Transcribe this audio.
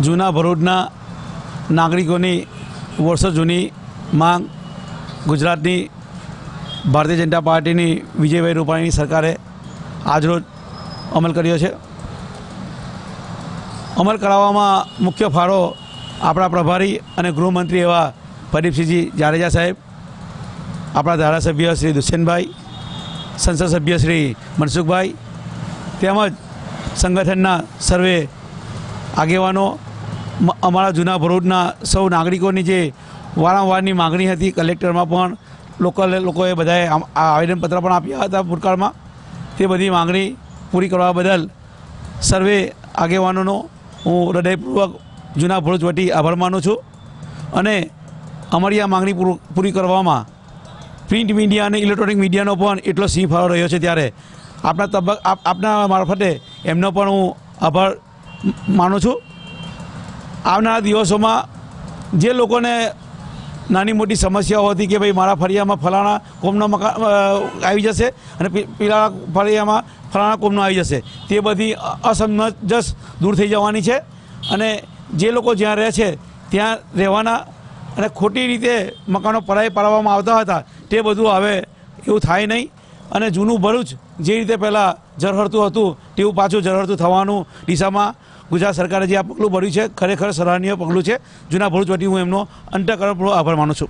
જૂના ભરૂચના નાગરિકોની વર્ષો જૂની માંગ ગુજરાતની ભારતીય જનતા પાર્ટીની વિજયભાઈ રૂપાણીની સરકારે આજરોજ અમલ કર્યો છે। અમલ કરાવવામાં મુખ્ય ફાળો આપણા પ્રભારી અને ગૃહમંત્રી એવા પ્રદીપસિંહજી જાડેજા સાહેબ, આપણા ધારાસભ્ય શ્રી દુષ્યંતભાઈ, સંસદ સભ્ય શ્રી મનસુખભાઈ તેમજ સંગઠનના સર્વે આગેવાનો, અમારા જૂના ભરૂચના સૌ નાગરિકોની જે વારંવારની માગણી હતી, કલેક્ટરમાં પણ લોકોએ બધાએ આવેદનપત્ર પણ આપ્યા હતા ભૂતકાળમાં, તે બધી માગણી પૂરી કરવા બદલ સર્વે આગેવાનોનો હું હૃદયપૂર્વક જૂના ભરૂચ વતી આભાર માનું છું। અને અમારી આ માગણી પૂરી કરવામાં પ્રિન્ટ મીડિયા અને ઇલેક્ટ્રોનિક મીડિયાનો પણ એટલો સિંહ ફાળો રહ્યો છે, ત્યારે આપના મારફતે એમનો પણ હું આભાર માનું છું। આવનારા દિવસોમાં જે લોકોને નાની મોટી સમસ્યાઓ હતી કે ભાઈ મારા ફળિયામાં ફલાણા કોમનો મકાન આવી જશે અને પેલા ફળિયામાં ફલાણા કોમનો આવી જશે, તે બધી અસમંજસ દૂર થઈ જવાની છે। અને જે લોકો જ્યાં રહે છે ત્યાં રહેવાના અને ખોટી રીતે મકાનો પરાઈ પાડવામાં આવતા હતા તે બધું હવે એવું થાય નહીં। અને જૂનું ભરૂચ જે રીતે પહેલાં ઝળહળતું હતું તેવું પાછું ઝળહળતું થવાનું દિશામાં ગુજરાત સરકારે જે આ પગલું ભર્યું છે, ખરેખર સરાહનીય પગલું છે। જૂના ભરૂચ વતી હું એમનો અંતઃકરણપૂર્વક આભાર માનું છું।